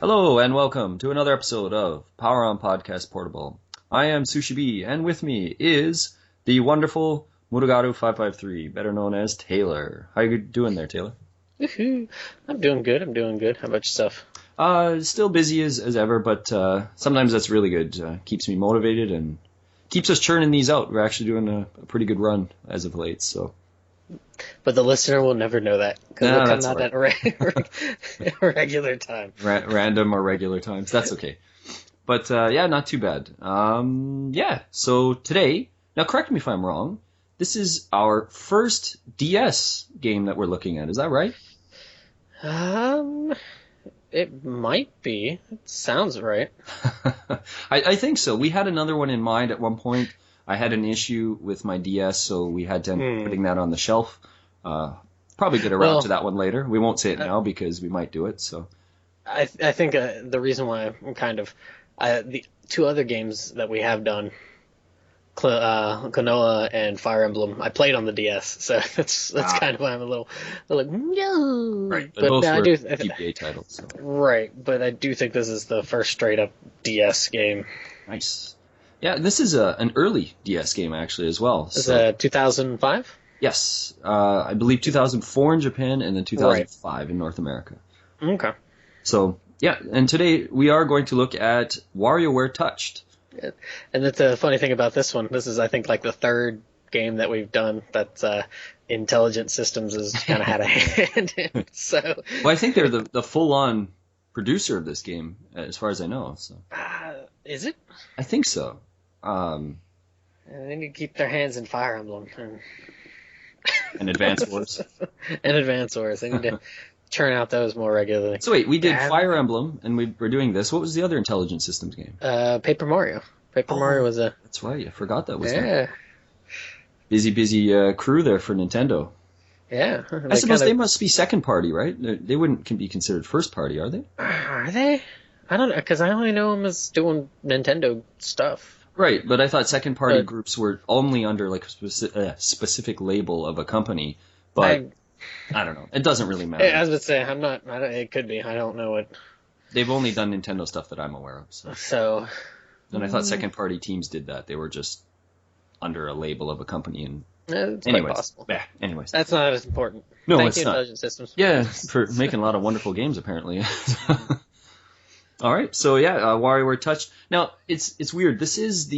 Hello and welcome to another episode of Power On Podcast Portable. I am Sushi B, and with me is the wonderful Murugaru553, better known as Taylor. How you doing there, Taylor? Woohoo. I'm doing good. How about yourself? Still busy as ever, but sometimes that's really good. Keeps me motivated and keeps us churning these out. We're actually doing a pretty good run as of late, so. But the listener will never know that because No, they'll come that's out right. at regular time. Random or regular times. That's okay. But yeah, not too bad. So today, now correct me if I'm wrong, this is our first DS game that we're looking at. Is that right? It might be. It sounds right. I think so. We had another one in mind at one point. I had an issue with my DS, so we had to end up putting that on the shelf. Probably get around to that one later. We won't say it now because we might do it. So I think the reason why I'm kind of the two other games that we have done, Klonoa and Fire Emblem, I played on the DS, so that's kind of why I'm a little like no. Right, but both were GBA titles. So. Right, but I do think this is the first straight up DS game. Nice. Yeah, this is an early DS game actually as well. Is it 2005? Yes, I believe 2004 in Japan and then 2005 in North America. Okay. So, yeah, and today we are going to look at WarioWare Touched. Yeah. And that's a funny thing about this one. This is, I think, like the third game that we've done that Intelligent Systems has kind of had a hand in. So. Well, I think they're the full-on producer of this game, as far as I know. So. Is it? I think so. They need to keep their hands in Fire Emblem. And Advance Wars. And Advance Wars. They need to churn out those more regularly. So wait, we did Fire Emblem, and we're doing this. What was the other Intelligent Systems game? Paper Mario. Mario was a... That's right, I forgot that was there. Busy crew there for Nintendo. Yeah. I suppose they must be second party, right? They wouldn't be considered first party, are they? Are they? I don't know, because I only know them as doing Nintendo stuff. Right, but I thought second-party groups were only under like a specific label of a company. But I don't know. It doesn't really matter. I was going to say, it could be. I don't know what. They've only done Nintendo stuff that I'm aware of. So. And I thought second-party teams did that. They were just under a label of a company. And it's quite possible. Yeah, anyways. That's not as important. No, Thank it's you, not. Intelligent Systems. Yeah, for making a lot of wonderful games, apparently. All right, so yeah, WarioWare Touched. Now, it's weird. This is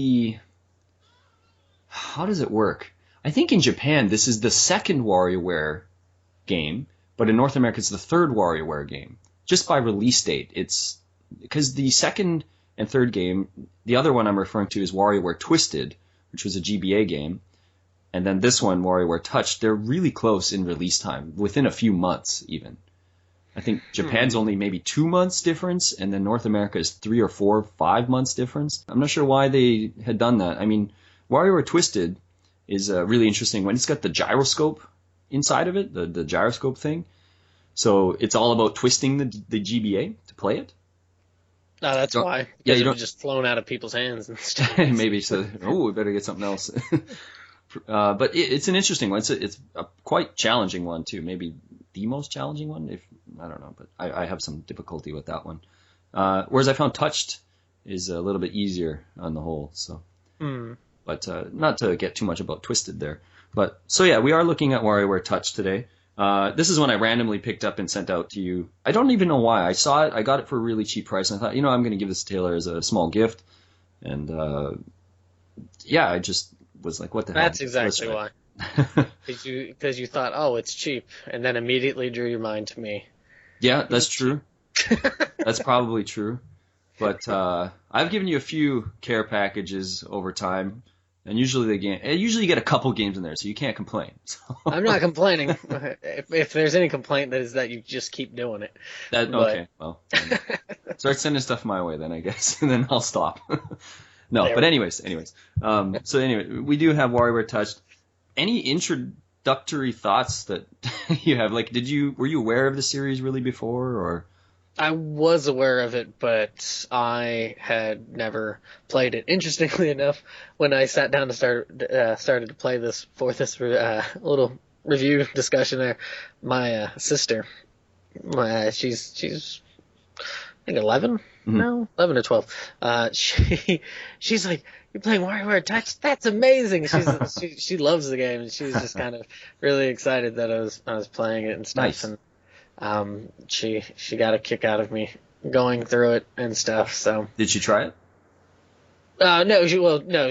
how does it work? I think in Japan, this is the second WarioWare game, but in North America, it's the third WarioWare game. Just by release date. It's because the second and third game, the other one I'm referring to is WarioWare Twisted, which was a GBA game. And then this one, WarioWare Touched, they're really close in release time, within a few months even. I think Japan's only maybe 2 months difference, and then North America is 3 or 4, 5 months difference. I'm not sure why they had done that. I mean, WarioWare Twisted is a really interesting one. It's got the gyroscope inside of it, the gyroscope thing. So it's all about twisting the GBA to play it. Oh, that's why. Because it was just flown out of people's hands and stuff. Maybe so. Oh, we better get something else. But it's an interesting one. It's a quite challenging one too. Maybe the most challenging one. I don't know, but I have some difficulty with that one. Whereas I found Touched is a little bit easier on the whole. So, but not to get too much about Twisted there. But so yeah, we are looking at WarioWare Touched today. This is one I randomly picked up and sent out to you. I don't even know why. I saw it. I got it for a really cheap price, and I thought, I'm going to give this to Taylor as a small gift. And I just was like, what the hell? That's exactly why. Because you thought, oh, it's cheap, and then immediately drew your mind to me. Yeah, that's true. That's probably true. But I've given you a few care packages over time, and usually you get a couple games in there, so you can't complain. So. I'm not complaining. If there's any complaint, that is that you just keep doing it. Okay, well, start sending stuff my way then, I guess, and then I'll stop. No, but anyways. So anyway, we do have WarioWare Touched. Any introductory thoughts that you have? Like, were you aware of the series really before, or? I was aware of it, but I had never played it. Interestingly enough, when I sat down to started to play this for this little review discussion there, my sister, she's think 11 no 11 or 12. She's like, "You're playing WarioWare Touch? That's amazing!" She loves the game, and she was just kind of really excited that I was playing it and stuff. Nice. And she got a kick out of me going through it and stuff. So Did she try it? no,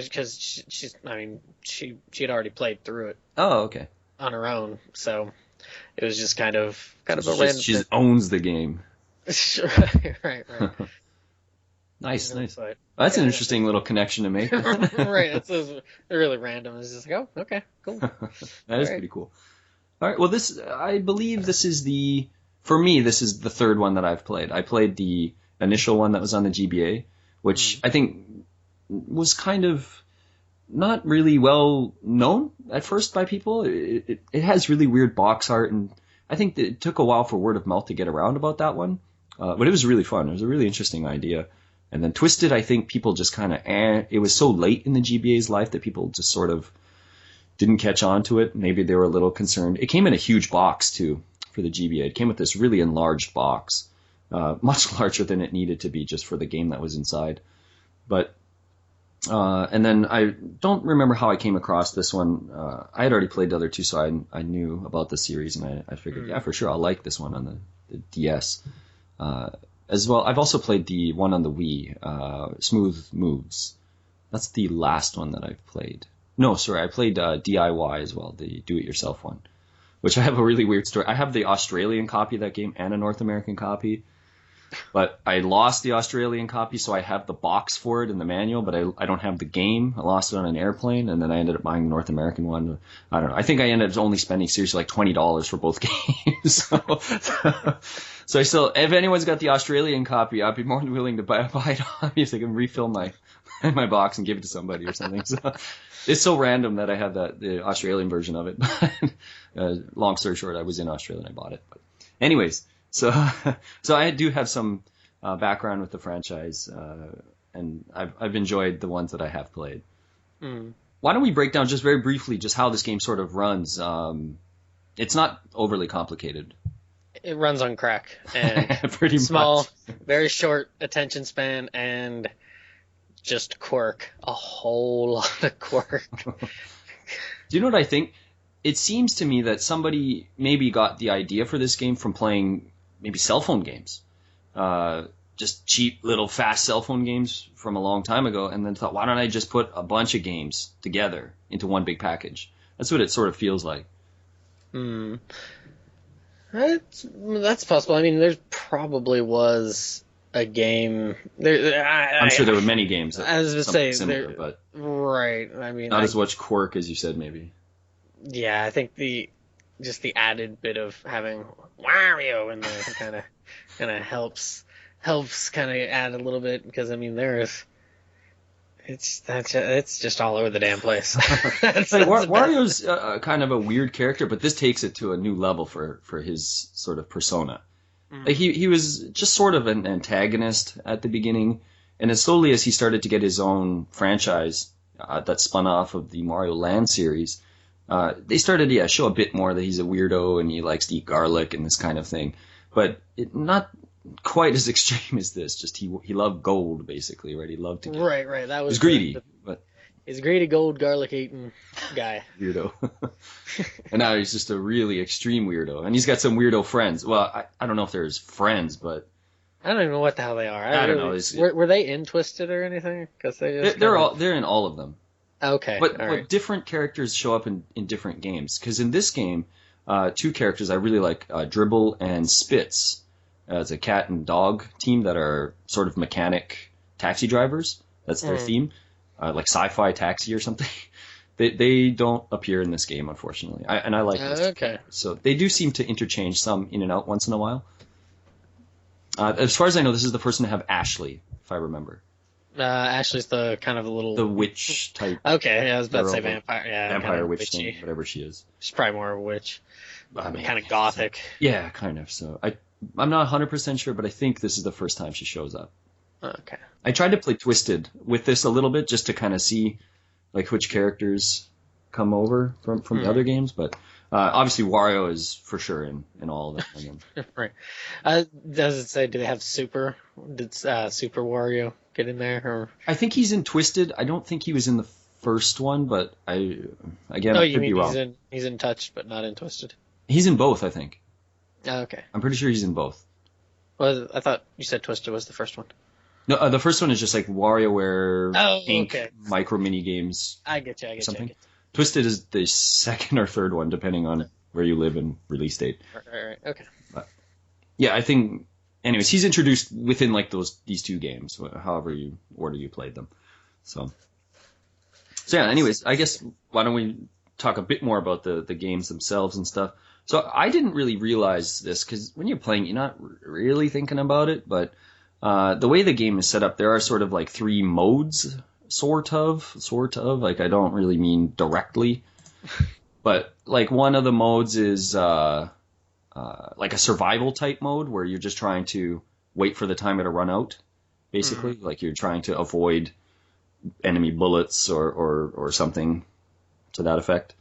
because she had already played through it Oh, okay. on her own, so it was just kind of a random She thing. owns the game. right. Nice. But, That's an interesting little connection to make. right, it's really random. It's just like, oh, okay, cool. That is pretty cool. All right, well, I believe this is for me, this is the third one that I've played. I played the initial one that was on the GBA, which I think was kind of not really well known at first by people. It has really weird box art, and I think that it took a while for word of mouth to get around about that one. But it was really fun. It was a really interesting idea. And then Twisted, I think people just kind of, it was so late in the GBA's life that people just sort of didn't catch on to it. Maybe they were a little concerned. It came in a huge box, too, for the GBA. It came with this really enlarged box, much larger than it needed to be just for the game that was inside. But, and then I don't remember how I came across this one. I had already played the other two, so I knew about the series, and I figured, yeah, for sure, I'll like this one on the DS. As well, I've also played the one on the Wii, Smooth Moves. That's the last one that I've played. No, sorry, I played DIY as well, the do-it-yourself one, which I have a really weird story. I have the Australian copy of that game and a North American copy, but I lost the Australian copy, so I have the box for it and the manual, but I don't have the game. I lost it on an airplane, and then I ended up buying the North American one. I don't know. I think I ended up only spending seriously like $20 for both games. So I still, if anyone's got the Australian copy, I'd be more than willing to buy it on me if they can refill my box and give it to somebody or something. So it's so random that I have the Australian version of it. Long story short, I was in Australia and I bought it. But anyways, so I do have some background with the franchise, and I've enjoyed the ones that I have played. Why don't we break down just very briefly just how this game sort of runs? It's not overly complicated. It runs on crack and pretty small, much. very short attention span, and just quirk. A whole lot of quirk. Do you know what I think? It seems to me that somebody maybe got the idea for this game from playing maybe cell phone games. Just cheap little fast cell phone games from a long time ago, and then thought, why don't I just put a bunch of games together into one big package? That's what it sort of feels like. That's possible. I mean, there probably was a game. I'm sure there were many games that I was going to say similar, but right. I mean, not as much quirk as you said, maybe. Yeah, I think the added bit of having Wario in there kind of helps kind of add a little bit, because I mean it's just all over the damn place. Wario's kind of a weird character, but this takes it to a new level for his sort of persona. Like he was just sort of an antagonist at the beginning, and as slowly as he started to get his own franchise that spun off of the Mario Land series, they started to show a bit more that he's a weirdo and he likes to eat garlic and this kind of thing. But not quite as extreme as this. Just he loved gold, basically, right? He loved to get, right. That was greedy, but he's a greedy gold garlic eating guy. Weirdo. And now he's just a really extreme weirdo, and he's got some weirdo friends. Well, I don't know if they're his friends, but I don't even know what the hell they are. I don't know. Were they in Twisted or anything? Because they're in all of them. Okay, but different characters show up in different games. Because in this game, two characters I really like, Dribble and Spitz. It's a cat and dog team that are sort of mechanic taxi drivers. That's their theme, like Sci-Fi Taxi or something. They don't appear in this game, unfortunately. I like this. Okay. So they do seem to interchange some in and out once in a while. As far as I know, this is the person to have Ashley, if I remember. Ashley's the kind of the witch type. Okay, I was about to say vampire. Yeah, vampire witch thing, whatever she is. She's probably more of a witch. Kind of gothic. Yeah, kind of. So I'm not 100% sure, but I think this is the first time she shows up. Okay. I tried to play Twisted with this a little bit just to kind of see like which characters come over from the other games, but obviously Wario is for sure in all of them. Right. Does it say, do they have Super? Did Super Wario get in there? Or? I think he's in Twisted. I don't think he was in the first one, but I Oh, could you be mean wrong. he's in Touched, but not in Twisted? He's in both, I think. Oh, okay. I'm pretty sure he's in both. Well, I thought you said Twisted was the first one. No, the first one is just like WarioWare Inc. Okay. micro mini games. I get you. Something. Twisted is the second or third one, depending on where you live and release date. Right. Okay. But, yeah, I think. Anyways, he's introduced within like these two games, however order you played them. So yeah. Anyways, I guess why don't we talk a bit more about the games themselves and stuff. So I didn't really realize this because when you're playing, you're not really thinking about it, but the way the game is set up, there are sort of like 3 modes, sort of. Like I don't really mean directly, but like one of the modes is like a survival type mode where you're just trying to wait for the timer to run out, basically. Like you're trying to avoid enemy bullets or something to that effect.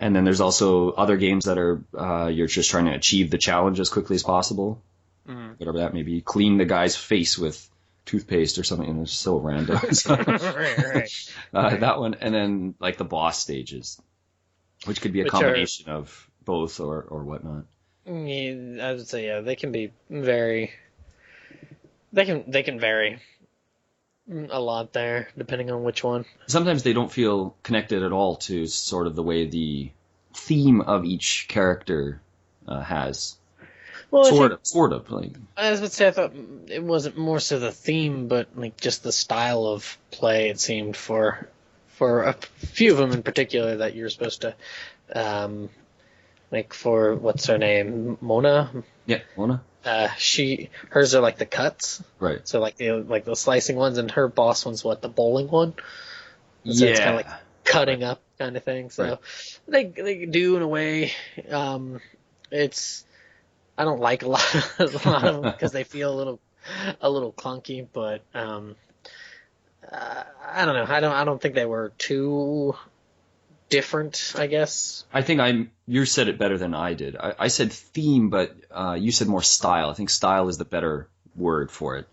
And then there's also other games that are you're just trying to achieve the challenge as quickly as possible. Whatever that may be. Clean the guy's face with toothpaste or something. And it's so random. Right. That one. And then like the boss stages, which could be a combination of both or whatnot. Yeah, I would say, yeah, they can be very... They can vary a lot there, depending on which one. Sometimes they don't feel connected at all to sort of the way the theme of each character has. Well, sort of. Like, I was going to say, I thought it wasn't more so the theme, but like just the style of play. It seemed for a few of them in particular that you're supposed to, like for what's her name, Mona. Yeah, Mona. Hers are like the cuts, right? So like the slicing ones, and her boss one's what, the bowling one. So yeah, it's kind of like cutting up kind of thing. So right. they do in a way. It's I don't like a lot of them because they feel a little clunky, but I don't know. I don't think they were too different, I guess. I think you said it better than I did. I said theme, but you said more style. I think style is the better word for it.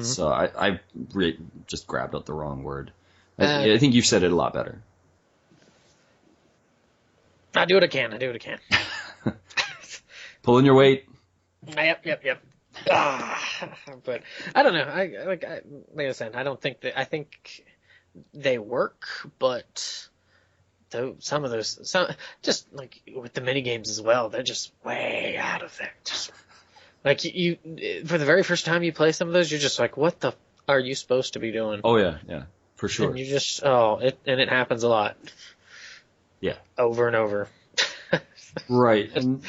So I just grabbed out the wrong word. I think you've said it a lot better. I do what I can. Pulling your weight. Yep. But I don't know. Like I said, I don't think that. I think they work, but some of those, just like with the mini games as well, they're just way out of there. Just like you for the very first time you play some of those, you're just like, what the are you supposed to be doing? Oh yeah, for sure. And you just it happens a lot. Yeah. Over and over. Right, and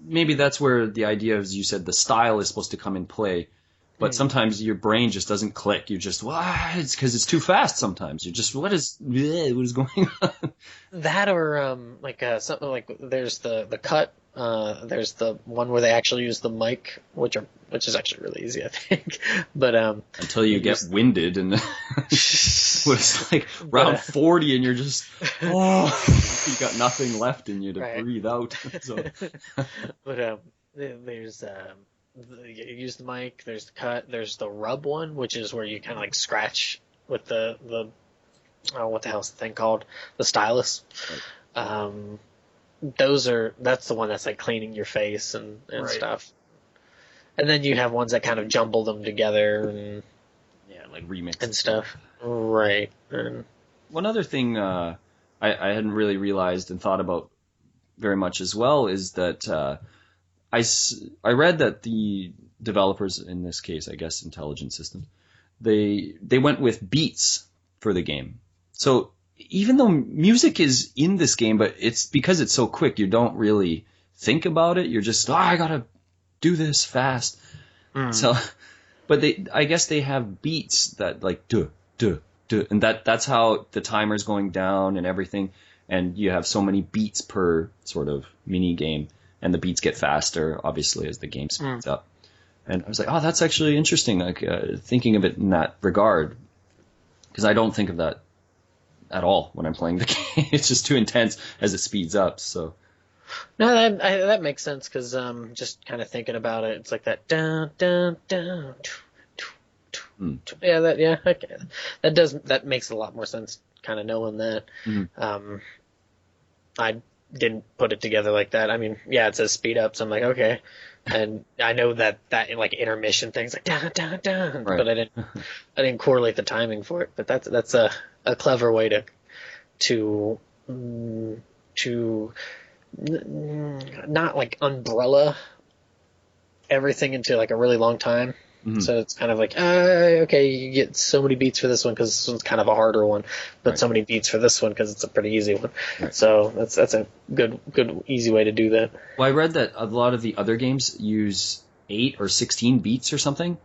maybe that's where the idea, as you said, the style is supposed to come in play. But sometimes your brain just doesn't click. You just, it's because it's too fast sometimes. You're just, what is going on? That or something like there's the cut. There's the one where they actually use the mic, which is actually really easy, I think. But until you get winded and it's like round 40 and you're just you got nothing left in you to breathe out. So. But there's you use the mic. There's the cut. There's the rub one, which is where you kind of like scratch with the what the hell's the thing called? The stylus. Right. That's the one that's like cleaning your face and stuff. And then you have ones that kind of jumble them together and like remix and stuff. Right. And one other thing I hadn't really realized and thought about very much as well is that I read that the developers, in this case, I guess Intelligent Systems, they went with beats for the game. So even though music is in this game, but it's because it's so quick, you don't really think about it. You're just, I gotta do this fast. So, but I guess they have beats that like duh, and that's how the timer's going down and everything. And you have so many beats per sort of mini game. And the beats get faster, obviously, as the game speeds up. And I was like, that's actually interesting, like thinking of it in that regard. Because I don't think of that at all when I'm playing the game. It's just too intense as it speeds up. So No, that makes sense because just kind of thinking about it, it's like that dun dun dun. Yeah, that makes a lot more sense. Kind of knowing that. I didn't put it together like that. I mean, yeah, it says speed up, so I'm like, okay, and I know that like intermission things like dun dun dun, right. but I didn't correlate the timing for it. But that's a clever way to not like umbrella everything into like a really long time. So it's kind of like, okay, you get so many beats for this one because this one's kind of a harder one, but so many beats for this one because it's a pretty easy one. Right. So that's a good easy way to do that. Well, I read that a lot of the other games use 8 or 16 beats or something,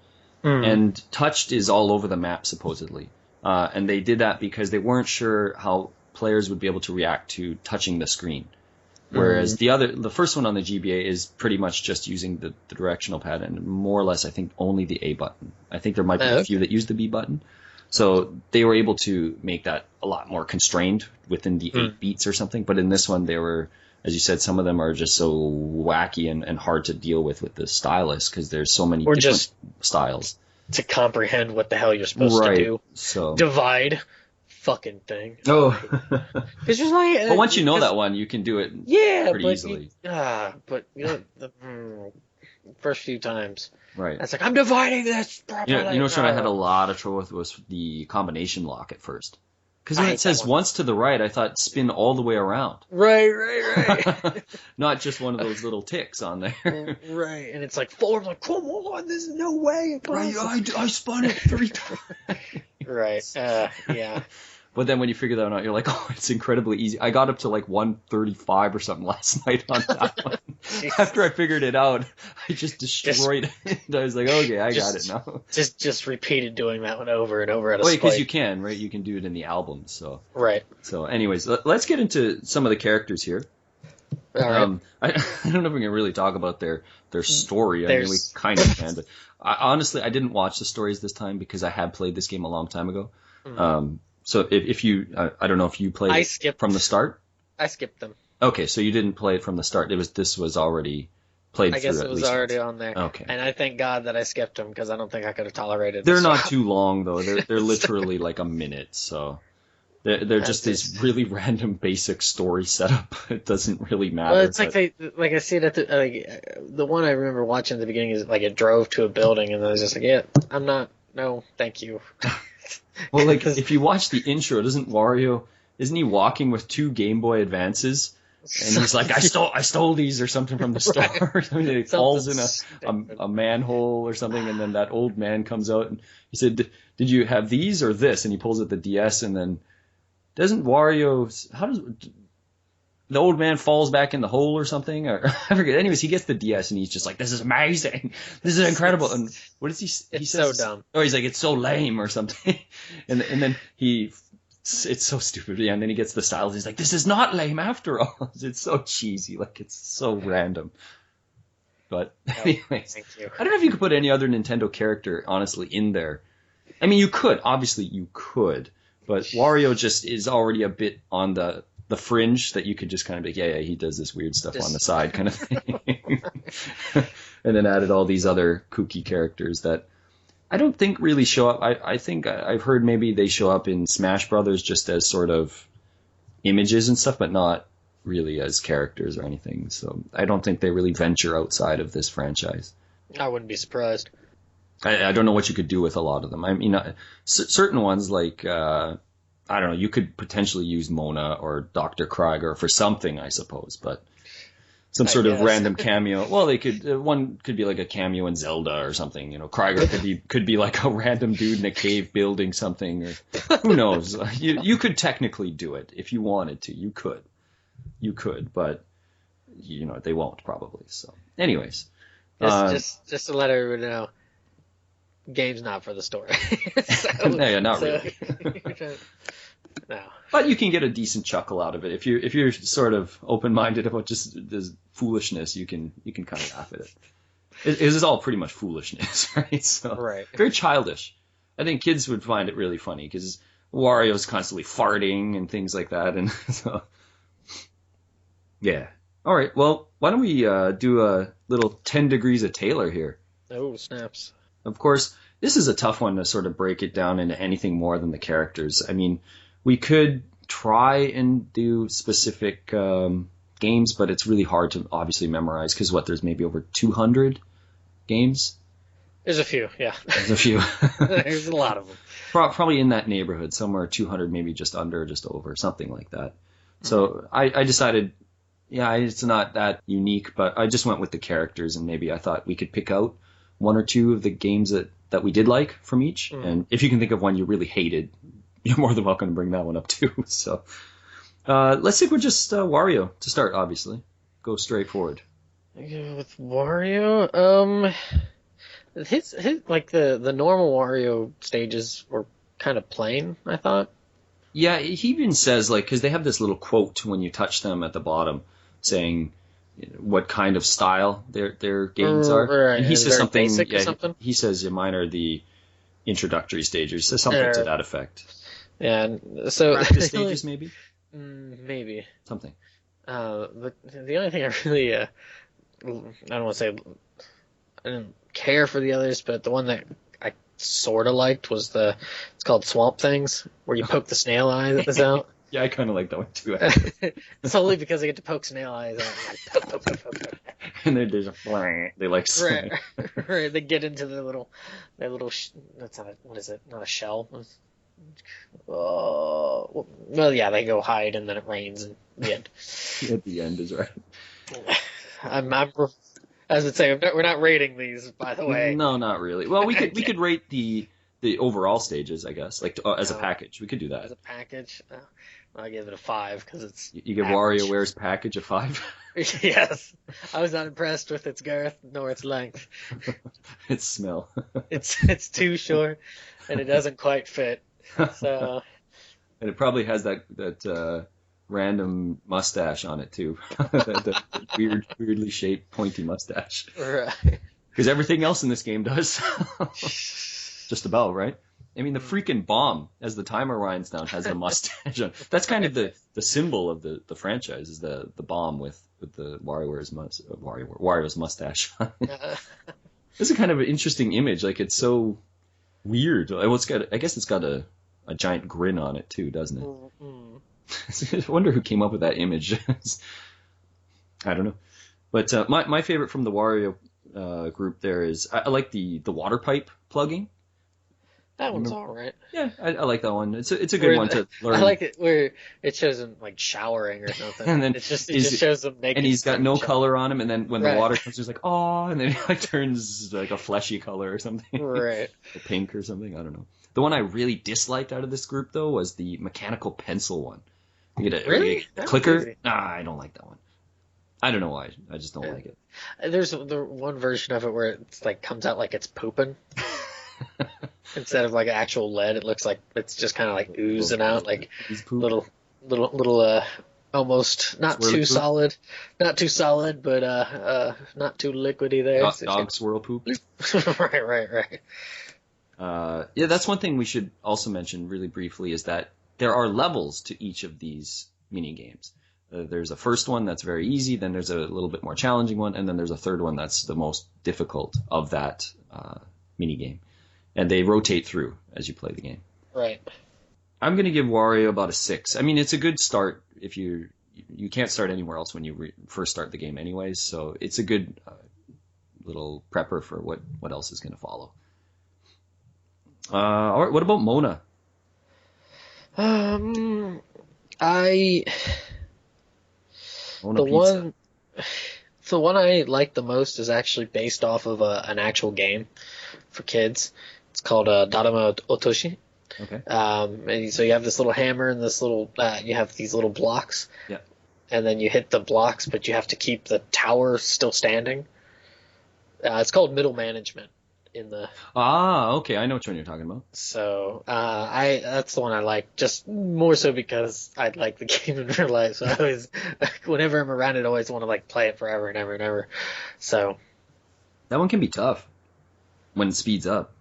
and touched is all over the map supposedly. And they did that because they weren't sure how players would be able to react to touching the screen. Whereas the first one on the GBA is pretty much just using the directional pad and more or less, I think, only the A button. I think there might be a few that use the B button. So they were able to make that a lot more constrained within the 8 beats or something. But in this one, they were, as you said, some of them are just so wacky and hard to deal with the stylus because there's so many different styles. To comprehend what the hell you're supposed to do. So divide. Fucking thing. Oh, it's just like. But once you know that one, you can do it. Pretty easily. But you know, the first few times, right? It's like I'm dividing this properly. You know what I had a lot of trouble with was the combination lock at first, because when it says once to the right, I thought spin all the way around. Right. Not just one of those little ticks on there. Right, and it's like 4. I'm like, come on, there's no way. Right, I spun it 3 times. Right. Yeah. But then when you figure that out, you're like, oh, it's incredibly easy. I got up to like 135 or something last night on that one. After I figured it out, I just destroyed it. I was like, okay, I got it now. Just repeated doing that one over and over at a spike. Because you can, right? You can do it in the albums. So. Right. So anyways, let's get into some of the characters here. All right. I don't know if we can really talk about their story. I mean, we kind of can, but honestly, I didn't watch the stories this time because I had played this game a long time ago. So if you, I don't know if you played it from the start. I skipped them. Okay, so you didn't play it from the start. This was already played. I guess it was already on there. Okay. And I thank God that I skipped them because I don't think I could have tolerated. They're not too long though. They're literally like a minute. So. They're just this really random basic story setup. It doesn't really matter. Well, it's like I see it at the one I remember watching at the beginning is like it drove to a building and I was just like, yeah, I'm not, no, thank you. Well, like if you watch the intro, isn't he walking with 2 Game Boy Advances? And he's like, I stole these or something from the store. Or something. He falls in a manhole or something, and then that old man comes out and he said, "Did you have these or this?" And he pulls out the DS, and then doesn't the old man falls back in the hole or something? Or I forget. Anyways, he gets the DS and he's just like, "This is amazing. This is incredible." And what does he says? So dumb. Oh, he's like, "It's so lame" or something. and then it's so stupid. Yeah, and then he gets the stylus. He's like, "This is not lame after all." It's so cheesy. Like, it's so random. But anyways, thank you. I don't know if you could put any other Nintendo character, honestly, in there. I mean, you could. Obviously, you could. But Wario just is already a bit on the fringe that you could just kind of be, yeah, he does this weird stuff on the side kind of thing. And then added all these other kooky characters that I don't think really show up. I think I've heard maybe they show up in Smash Brothers just as sort of images and stuff, but not really as characters or anything. So I don't think they really venture outside of this franchise. I wouldn't be surprised. I don't know what you could do with a lot of them. I mean, certain ones like, I don't know, you could potentially use Mona or Dr. Krieger for something, I suppose, but some sort of random cameo. Well, one could be like a cameo in Zelda or something, you know, Krieger could be like a random dude in a cave building something, or who knows. You could technically do it if you wanted to. You could, but you know, they won't probably. So anyways. Just to let everyone know. Game's not for the story. No, not really. No. But you can get a decent chuckle out of it if you're sort of open-minded about just this foolishness. You can kind of laugh at it. It is all pretty much foolishness, right? So right. Very childish. I think kids would find it really funny because Wario's constantly farting and things like that, and so yeah. All right, well, why don't we do a little 10 degrees of Taylor here? Oh, snaps. Of course, this is a tough one to sort of break it down into anything more than the characters. I mean, we could try and do specific games, but it's really hard to obviously memorize because there's maybe over 200 games. There's a few, yeah. There's a few. There's a lot of them. Probably in that neighborhood, somewhere 200, maybe just under, just over, something like that. So I decided, yeah, it's not that unique, but I just went with the characters, and maybe I thought we could pick out one or two of the games that we did like from each. And if you can think of one you really hated, you're more than welcome to bring that one up too. So let's stick with just Wario to start, obviously. Go straight forward. With Wario, his like the normal Wario stages were kind of plain, I thought. Yeah, he even says, like, because they have this little quote when you touch them at the bottom saying what kind of style their games are. Right. And he says something, basic or something? He says mine are the introductory stages, so something to that effect. Yeah, so Practice stages, maybe? Maybe. Something. But the only thing I really, I don't want to say, I didn't care for the others, but the one that I sort of liked was it's called Swamp Things, where you poke the snail eyes out. Yeah, I kind of like that one too. Solely because I get to poke snail eyes out. Poke. And they just they like swing. Right. They get into their little that's not what is it? Not a shell. Oh, well, yeah, they go hide and then it rains and the end. At the end is right. As I would say, we're not rating these, by the way. No, not really. Well, we could rate the overall stages, I guess, like as a package. We could do that. As a package, I give it a 5 because it's. You give WarioWare's package a 5. Yes, I was not impressed with its girth nor its length. Its smell. It's too short, and it doesn't quite fit. So. And it probably has that random mustache on it too. that weirdly shaped pointy mustache. Right. Because everything else in this game does. Just about, right? I mean, the freaking bomb, as the timer winds down, has a mustache on. That's kind of the symbol of the franchise, is the bomb with the Wario's mustache. It's a kind of an interesting image. Like, it's so weird. Well, I guess it's got a giant grin on it too, doesn't it? I wonder who came up with that image. I don't know. But my favorite from the Wario group there is I like the water pipe plugging. That one's all right. Yeah, I like that one. It's a good one to learn. I like it where it shows him like showering or something. And then it just shows him naked. And he's got no color on him, and then when the water comes, he's like, oh, and then it like turns like a fleshy color or something. Right. Or pink or something. I don't know. The one I really disliked out of this group though was the mechanical pencil one. You get a clicker. Easy. Nah, I don't like that one. I don't know why. I just don't like it. There's the one version of it where it's like comes out like it's pooping. Instead of like actual lead, it looks like it's just kind of like oozing out, like little, almost not too solid, but not too liquidy there. Dog swirl poop. Right. Yeah, that's one thing we should also mention really briefly is that there are levels to each of these mini games. There's a first one that's very easy, then there's a little bit more challenging one, and then there's a third one that's the most difficult of that mini game. And they rotate through as you play the game. Right. I'm going to give Wario about a 6. I mean, it's a good start if you can't start anywhere else when you first start the game anyways, so it's a good little prepper for what else is going to follow. All right, what about Mona? Mona the one I like the most is actually based off of an actual game for kids. It's called Daruma Otoshi. Okay. And so you have this little hammer and this little you have these little blocks. Yeah. And then you hit the blocks, but you have to keep the tower still standing. It's called Middle Management in the. Okay, I know which one you're talking about. So that's the one I like, just more so because I like the game in real life. So I always, whenever I'm around it, I always want to like play it forever and ever and ever. So that one can be tough when it speeds up.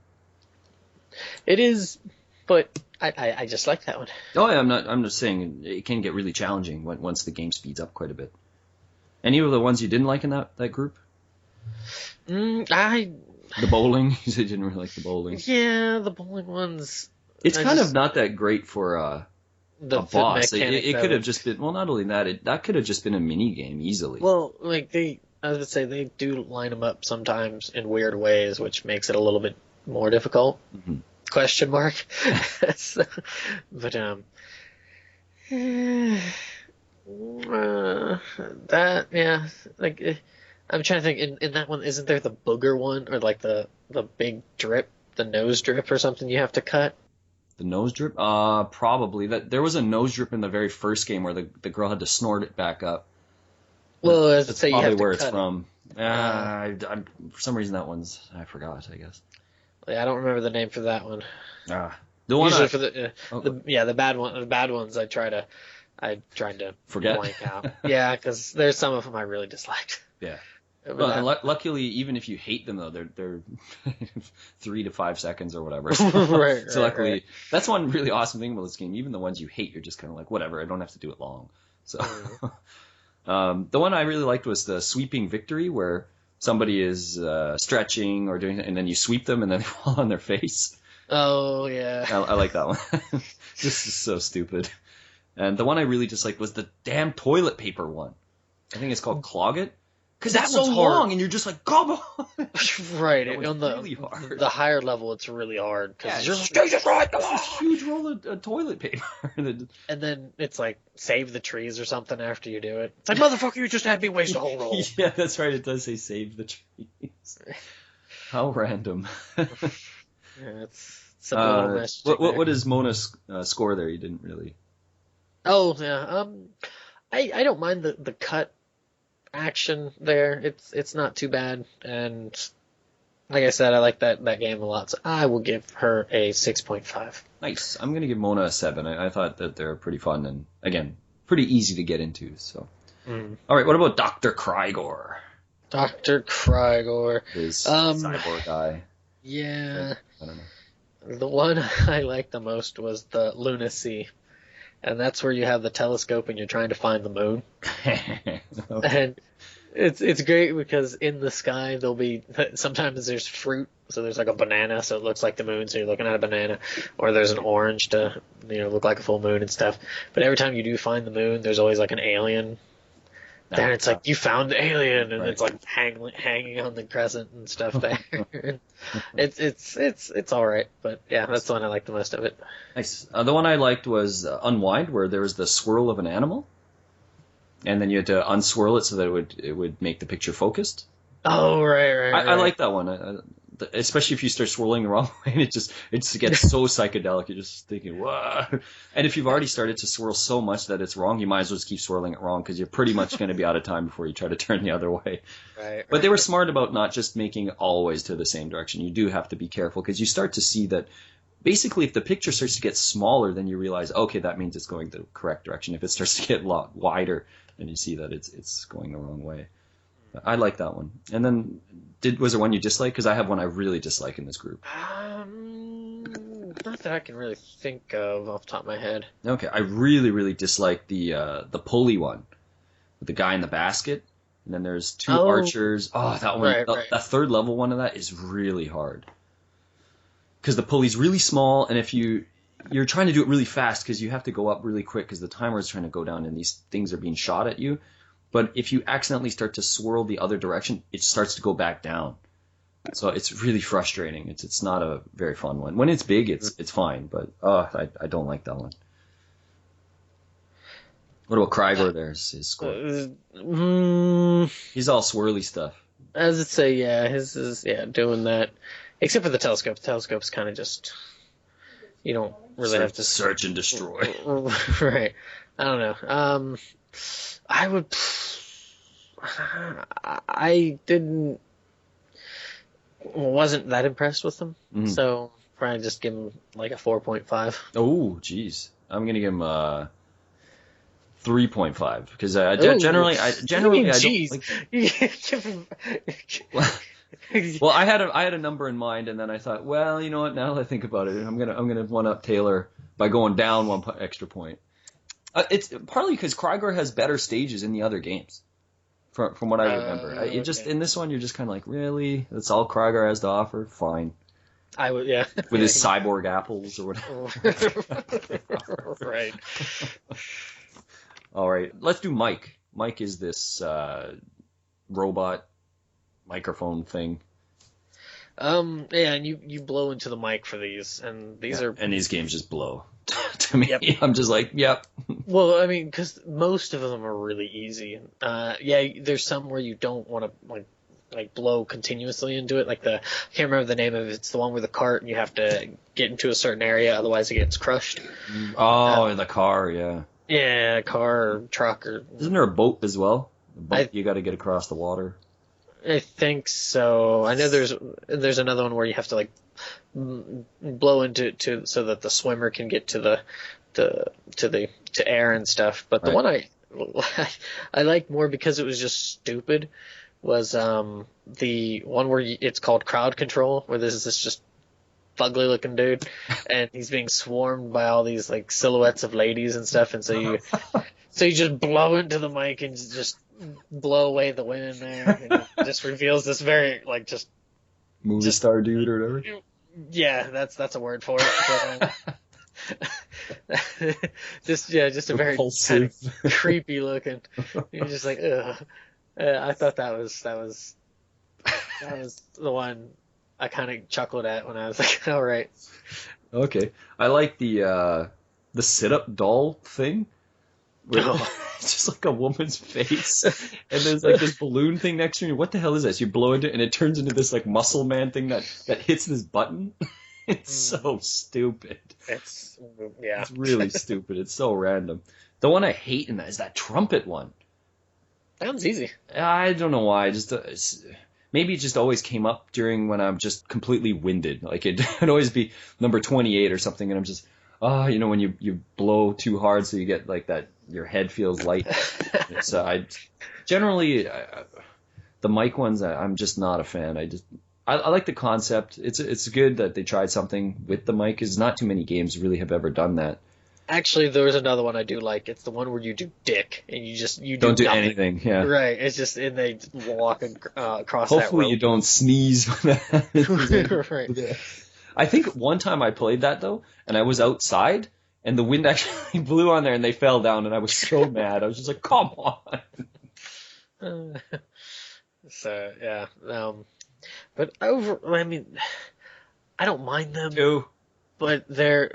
It is, but I just like that one. Oh, yeah, I'm just saying it can get really challenging once the game speeds up quite a bit. Any of the ones you didn't like in that group? I The bowling? You said you didn't really like the bowling. Yeah, the bowling ones. It's kind of not that great for a boss. It could have just been, well, not only that, that could have just been a mini game easily. Well, like I would say they do line them up sometimes in weird ways, which makes it a little bit more difficult. Mm-hmm. Question mark. So, but that like I'm trying to think. In that one, isn't there the booger one or like the big drip, the nose drip or something you have to cut? The nose drip? Probably. There was a nose drip in the very first game where the girl had to snort it back up. Well, that's say probably you have where to it's cut from. For some reason that one's I forgot. I guess. Yeah, I don't remember the name for that one. The one usually for the bad one, the bad ones I tried to forget. blank out. Yeah, because there's some of them I really disliked. Yeah. Well, and luckily, even if you hate them though, they're 3 to 5 seconds or whatever. So, right. So luckily, right. That's one really awesome thing about this game. Even the ones you hate, you're just kind of like, whatever. I don't have to do it long. So, the one I really liked was the sweeping victory, where somebody is stretching or doing, and then you sweep them, and then they fall on their face. Oh yeah. I like that one. This is so stupid. And the one I really disliked was the damn toilet paper one. I think it's called Clog It. Because that's so long, and you're just like, come on! Right, on really hard. The higher level, it's really hard. Because you're just right, come on! This huge roll of toilet paper. And then it's like, save the trees or something after you do it. It's like, motherfucker, you just had me waste a whole roll. Yeah, that's right, it does say save the trees. How random. Yeah, it's subliminal messaging. What is Mona's score there? You didn't really... Oh, yeah, I don't mind the cut action there. It's not too bad, and like I said, I like that game a lot, so I will give her a 6.5. Nice. I'm gonna give Mona a 7. I thought that they're pretty fun and again pretty easy to get into. So, all right. What about Dr. Krygor? Dr. Krygor, his cyborg guy. Yeah, I don't know. The one I liked the most was the Lunacy. And that's where you have the telescope and you're trying to find the moon. Okay. And it's great because in the sky there'll be sometimes there's fruit, so there's like a banana, so it looks like the moon, so you're looking at a banana, or there's an orange to look like a full moon and stuff. But every time you do find the moon, there's always like an alien. Then it's like you found the alien, and it's like hanging on the crescent and stuff there. It's all right, but yeah, that's the one I like the most of it. Nice. The one I liked was Unwind, where there was the swirl of an animal, and then you had to unswirl it so that it would make the picture focused. Oh, right. I like that one. Especially if you start swirling the wrong way, and it gets so psychedelic. You're just thinking, "Whoa!" And if you've already started to swirl so much that it's wrong, you might as well just keep swirling it wrong because you're pretty much going to be out of time before you try to turn the other way. Right. But they were smart about not just making always to the same direction. You do have to be careful because you start to see that basically if the picture starts to get smaller, then you realize, okay, that means it's going the correct direction. If it starts to get a lot wider, then you see that it's going the wrong way. I like that one. And then, was there one you dislike? Because I have one I really dislike in this group. Not that I can really think of off the top of my head. Okay, I really, really dislike the pulley one with the guy in the basket, and then there's two archers. Oh, that one, that third level one of that is really hard because the pulley's really small, and if you're trying to do it really fast because you have to go up really quick because the timer is trying to go down and these things are being shot at you. But if you accidentally start to swirl the other direction, it starts to go back down. So it's really frustrating. It's not a very fun one. When it's big, it's fine, but I don't like that one. What about Krygor there? His score. He's all swirly stuff. As it say, yeah, his is doing that. Except for the telescope. The telescope's kind of just you don't really have to search and destroy. Right. I don't know. I wasn't that impressed with them, so probably just give him like a 4.5. Oh, jeez. I'm gonna give him a 3.5 because generally I don't like. Well, I had a number in mind, and then I thought, well, you know what? Now that I think about it, I'm gonna one up Taylor by going down one extra point. It's partly because Krygor has better stages in the other games, from what I remember. You just in this one, you're just kind of like, really? That's all Krygor has to offer? Fine. I would, yeah. With his cyborg apples or whatever. Right. All right, let's do Mike. Mike is this robot microphone thing. Yeah, and you blow into the mic for these, and these games just blow. To me, yep. I'm just like, yep. Well, I mean, because most of them are really easy. Yeah, there's some where you don't want to like blow continuously into it. Like I can't remember the name of it. It's the one with the cart, and you have to get into a certain area, otherwise it gets crushed. Oh, the car, yeah. Yeah, car or truck or. Isn't there a boat as well? You got to get across the water. I think so. I know there's another one where you have to like blow into so that the swimmer can get to air and stuff. But the one I liked more because it was just stupid was the one where it's called Crowd Control, where there's this just fugly looking dude and he's being swarmed by all these like silhouettes of ladies and stuff, and so you just blow into the mic and just blow away the women there, and it just reveals this very like just movie star dude or whatever. Yeah, that's a word for it. But, just a very kind of creepy looking. You're just like, ugh. I thought that was the one I kind of chuckled at when I was like, all right. Okay, I like the sit-up doll thing. It's just like a woman's face, and there's like this balloon thing next to you. What the hell is this? You blow into it, and it turns into this like muscle man thing that hits this button. It's so stupid. It's really stupid. It's so random. The one I hate in that is that trumpet one. Sounds easy. I don't know why. Maybe it just always came up during when I'm just completely winded. Like it'd always be number 28 or something, and I'm just when you blow too hard, so you get like that. Your head feels light. The mic ones, I'm just not a fan. I like the concept. It's good that they tried something with the mic, because not too many games really have ever done that. Actually, there's another one I do like. It's the one where you do dick and you don't do nothing. anything. Yeah, right. It's just and they walk across. Hopefully that rope. you don't sneeze. Right. I think one time I played that though, and I was outside. And the wind actually blew on there, and they fell down, and I was so mad. I was just like, "Come on!" So yeah, but I mean, I don't mind them. Ew. But I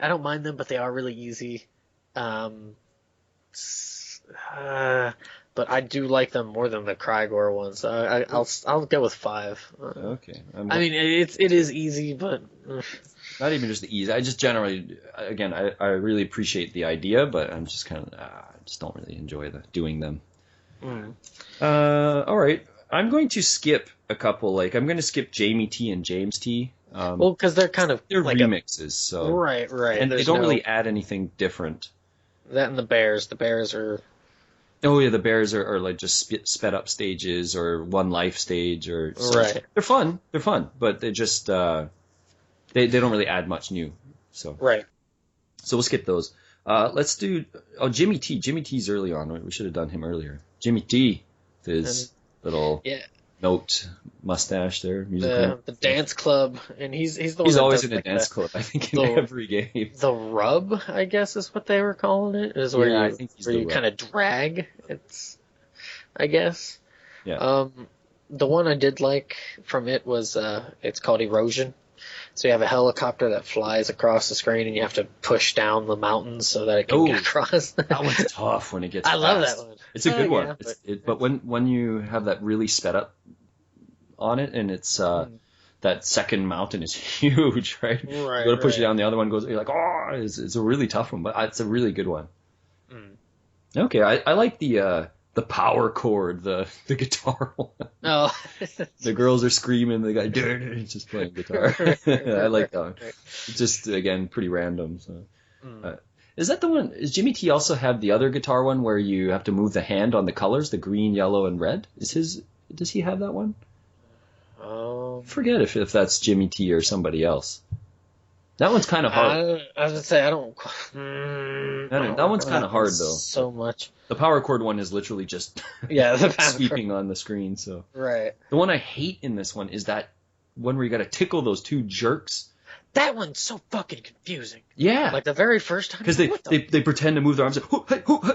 don't mind them. But they are really easy. But I do like them more than the Krygor ones. I'll go with 5. Okay. I mean, it is easy, but. Not even just the ease. I just generally, again, I really appreciate the idea, but I'm just kind of, I just don't really enjoy doing them. All right. I'm going to skip a couple. I'm going to skip Jamie T and James T. Well, because they're kind of they're like remixes, so right, and they don't really add anything different. That and the Bears. The Bears are. Oh yeah, the Bears are like just sped up stages or one life stage or right. They're fun, but they just. They don't really add much new, so right. So we'll skip those. Let's do Jimmy T. Jimmy T's early on. We should have done him earlier. Jimmy T, his little note mustache there. The dance club, and he's the one. He's always in a dance club. I think in every game. The rub, I guess, is what they were calling it. Is where I think you kind of drag. It's, I guess. Yeah. The one I did like from it was it's called Erosion. So you have a helicopter that flies across the screen, and you have to push down the mountains so that it can get across. That one's tough when it gets fast. Love that one. It's a good one. But when you have that really sped up on it, and it's that second mountain is huge, right? Right. You got to push it down. The other one goes. You're like, oh, it's a really tough one, but it's a really good one. Okay, I like the power chord, the guitar one. Oh. The girls are screaming, the guy just playing guitar. I like that one. It's just, again, pretty random. So. Is that the one? Does Jimmy T also have the other guitar one where you have to move the hand on the colors, the green, yellow, and red? Does he have that one? Forget if that's Jimmy T or somebody else. That one's kind of hard. I was gonna say I don't. That one's kind of hard though. So much. The power chord one is literally just the sweeping on the screen. So right. The one I hate in this one is that one where you got to tickle those two jerks. That one's so fucking confusing. Yeah. Like the very first time. Because they pretend to move their arms,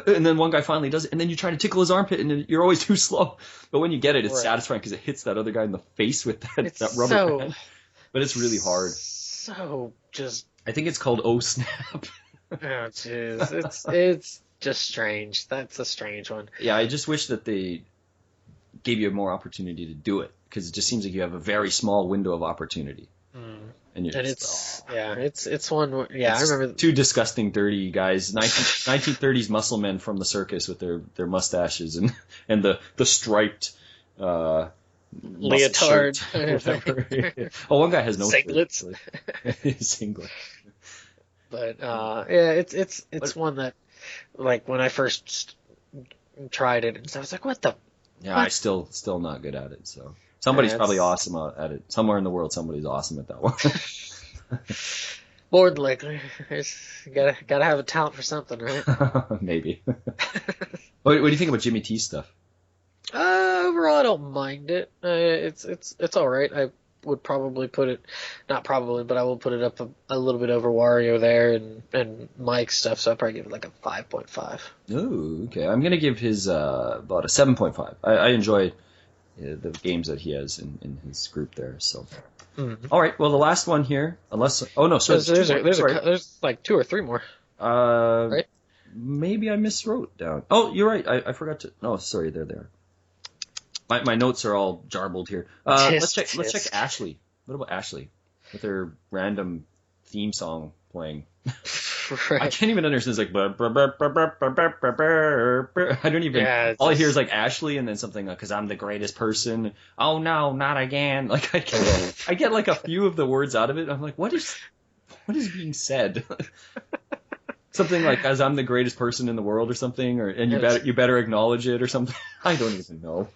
and then one guy finally does it, and then you try to tickle his armpit, and you're always too slow. But when you get it, it's satisfying because it hits that other guy in the face with that rubber band. But it's really hard. So just. I think it's called Oh Snap. Oh jeez, it's just strange. That's a strange one. Yeah, I just wish that they gave you more opportunity to do it because it just seems like you have a very small window of opportunity. And it's one. I remember two disgusting, dirty guys, 1930s muscle men from the circus with their mustaches and the striped leotard. Oh, one guy has no singlets. Singlet. But it's one that, like, when I first tried it, I was like, what the? Yeah, I'm still not good at it. So somebody's probably awesome at it. Somewhere in the world, somebody's awesome at that one. More than likely, gotta have a talent for something, right? Maybe. What do you think about Jimmy T's stuff? Overall, I don't mind it. It's all right. I would probably put it, not probably, but I will put it up a little bit over Wario there and Mike's stuff. So I'll probably give it like a 5.5. Oh, okay. I'm gonna give his about a 7.5. I enjoy the games that he has in his group there. So. Mm-hmm. All right. Well, the last one here, unless there's like 2 or 3 more. Right? Maybe I miswrote down. Oh, you're right. I forgot to. No, sorry. There they are. My notes are all jarbled here. Let's check Ashley. What about Ashley with her random theme song playing? Right. I can't even understand. It's like I don't even. Yeah, all I hear is like Ashley and then something like, "Cause I'm the greatest person." Oh no, not again! Like I get like a few of the words out of it. I'm like, what is being said? Something like, "As I'm the greatest person in the world" or something, and you better acknowledge it or something. I don't even know.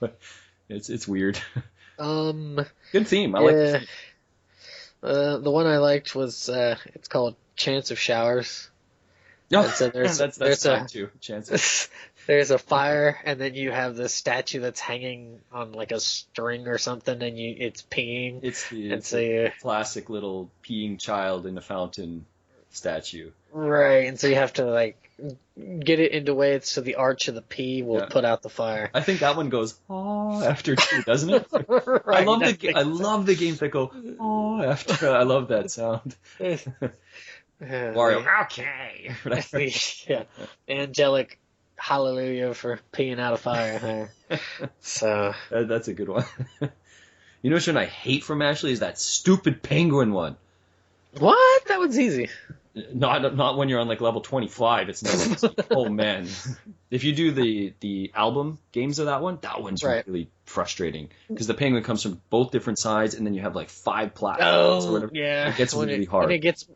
It's weird. Good theme. I like the theme. The one I liked was it's called Chance of Showers. No, so that's fine too. Chance. There's a fire, and then you have this statue that's hanging on like a string or something, and it's peeing. It's the classic little peeing child in a fountain statue. Right, and so you have to like get it into ways so the arch of the pee will put out the fire. I think that one goes "oh" after too, doesn't it? Right, I love the games that go "oh" after. I love that sound. Wario, okay. Yeah, angelic hallelujah for peeing out a fire. So that's a good one. You know which one I hate from Ashley is that stupid penguin one. What? That one's easy. Not when you're on like level 25. It's not easy. Oh man, if you do the album games of that one's really frustrating because the penguin comes from both different sides, and then you have like 5 platforms. Oh, yeah. It gets really hard. When it gets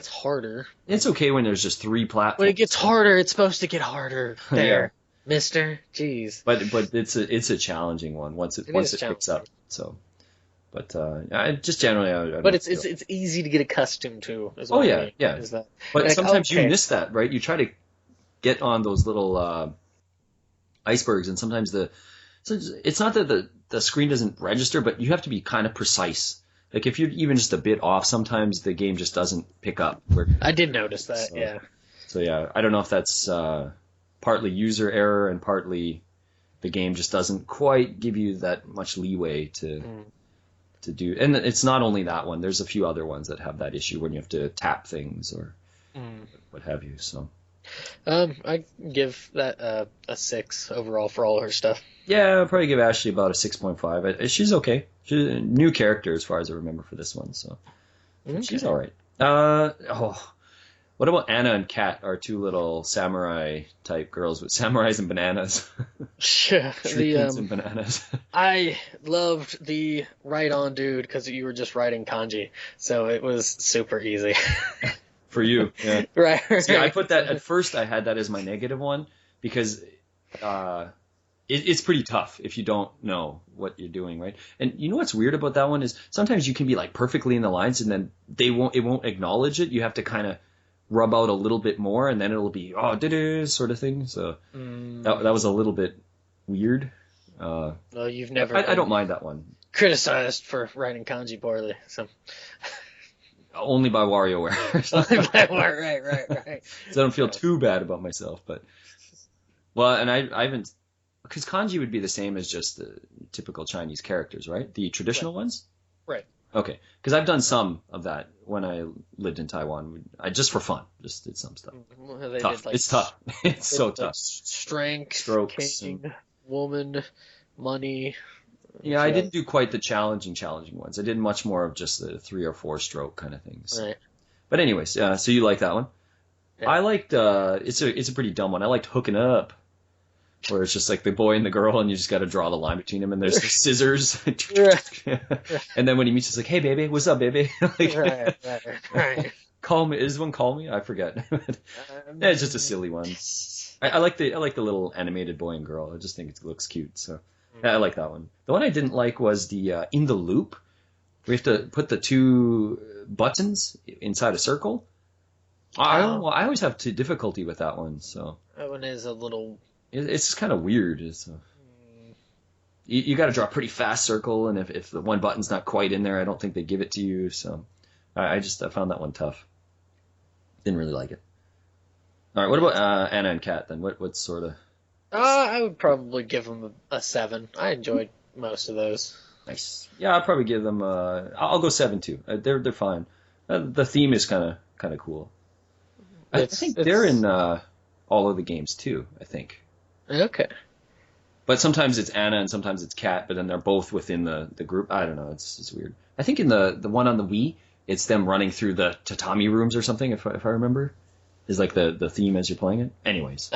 harder. It's okay when there's just 3 platforms. When it gets harder, it's supposed to get harder. There, Mister. Jeez. But it's a challenging one once it picks up. So. But just generally, but it's easy to get accustomed to. Oh yeah. But sometimes you miss that, right? You try to get on those little icebergs, and sometimes it's not that the screen doesn't register, but you have to be kind of precise. Like if you're even just a bit off, sometimes the game just doesn't pick up. I did notice that. Yeah. So yeah, I don't know if that's partly user error and partly the game just doesn't quite give you that much leeway to do. And it's not only that one. There's a few other ones that have that issue when you have to tap things or what have you. So, I give that a 6 overall for all her stuff. Yeah, I'll probably give Ashley about a 6.5. She's okay. She's a new character as far as I remember for this one, so she's all right. What about Anna and Kat, our 2 little samurai type girls with samurais and bananas? Sure. And bananas. I loved the write-on dude because you were just writing kanji, so it was super easy. For you, yeah. Right. See, I put that at first. I had that as my negative one because it's pretty tough if you don't know what you're doing, right? And you know what's weird about that one is sometimes you can be like perfectly in the lines and then it won't acknowledge it. You have to kind of rub out a little bit more and then it'll be sort of thing. So that was a little bit weird. Well, you've never. I don't mind that one. Criticized for writing kanji poorly, so. Only by WarioWare. right. So I don't feel too bad about myself, but well, and I haven't. Because kanji would be the same as just the typical Chinese characters, right? The traditional ones? Right. Okay. Because I've done some of that when I lived in Taiwan. Just for fun. Just did some stuff. Tough. It's tough. It's so tough. Strength, strokes, king, woman, money. Yeah, I didn't do quite the challenging ones. I did much more of just the 3 or 4 stroke kind of things. Right. But anyways, so you like that one? Yeah. I liked, it's a pretty dumb one. I liked Hooking Up. Where it's just like the boy and the girl, and you just got to draw the line between them, and there's the scissors. And then when he meets, it's like, "Hey, baby, what's up, baby?" Like, right. Call me. Is one call me? I forget. It's just a silly one. I like the little animated boy and girl. I just think it looks cute. So I like that one. The one I didn't like was the in the loop. We have to put the 2 buttons inside a circle. I always have difficulty with that one. So that one is a little. It's just kind of weird. You got to draw a pretty fast circle, and if the one button's not quite in there, I don't think they give it to you. So I found that one tough. Didn't really like it. All right, what about Anna and Kat then? What sort of? I would probably give them a 7. I enjoyed most of those. Nice. Yeah, I'll probably give them. I'll go 7 too. They're fine. The theme is kind of cool. I think they're in all of the games too. I think. Okay. But sometimes it's Anna and sometimes it's Kat, but then they're both within the group. I don't know. It's weird. I think in the one on the Wii, it's them running through the tatami rooms or something, if I remember, is like the theme as you're playing it. Anyways. So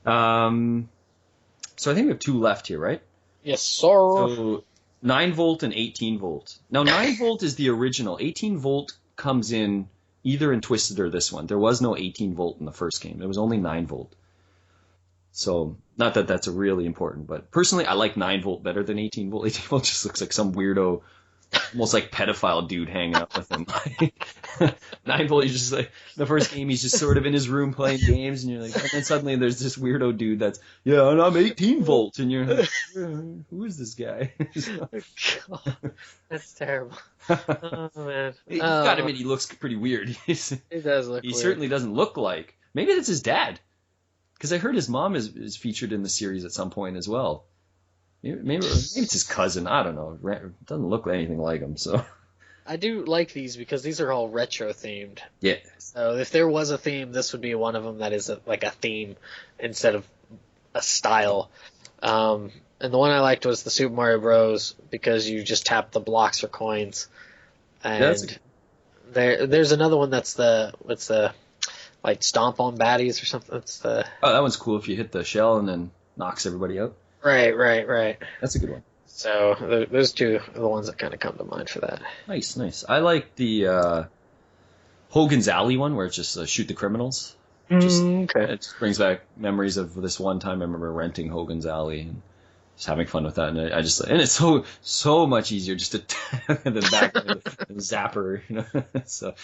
I think we have 2 left here, right? Yes, sir. So 9 volt and 18 volt. Now 9 volt is the original. 18 volt comes in either in Twisted or this one. There was no 18 volt in the first game. There was only 9 volt. So, not that that's really important, but personally, I like 9 volt better than 18 volt. 18 volt just looks like some weirdo, almost like pedophile dude hanging out with him. 9 volt, you're just like, the first game, he's just sort of in his room playing games, and you're like, and then suddenly there's this weirdo dude that's, and I'm 18 volt, and you're like, who is this guy? God, that's terrible. Oh, man. You gotta admit, he looks pretty weird. He does look He weird. certainly doesn't look like, maybe that's his dad. Because I heard his mom is featured in the series at some point as well. Maybe it's his cousin. I don't know. It doesn't look anything like him. So I do like these because these are all retro themed. Yeah. So if there was a theme, this would be one of them that is like a theme instead of a style. And the one I liked was the Super Mario Bros. Because you just tap the blocks for coins. And there's another one that's what's the like stomp on baddies or something. That's the that one's cool if you hit the shell and then knocks everybody out. Right. That's a good one. So those 2 are the ones that kind of come to mind for that. Nice. I like the Hogan's Alley one where it's just shoot the criminals. Okay. It just brings back memories of this one time I remember renting Hogan's Alley and just having fun with that. And and it's so much easier just to than back the zapper, So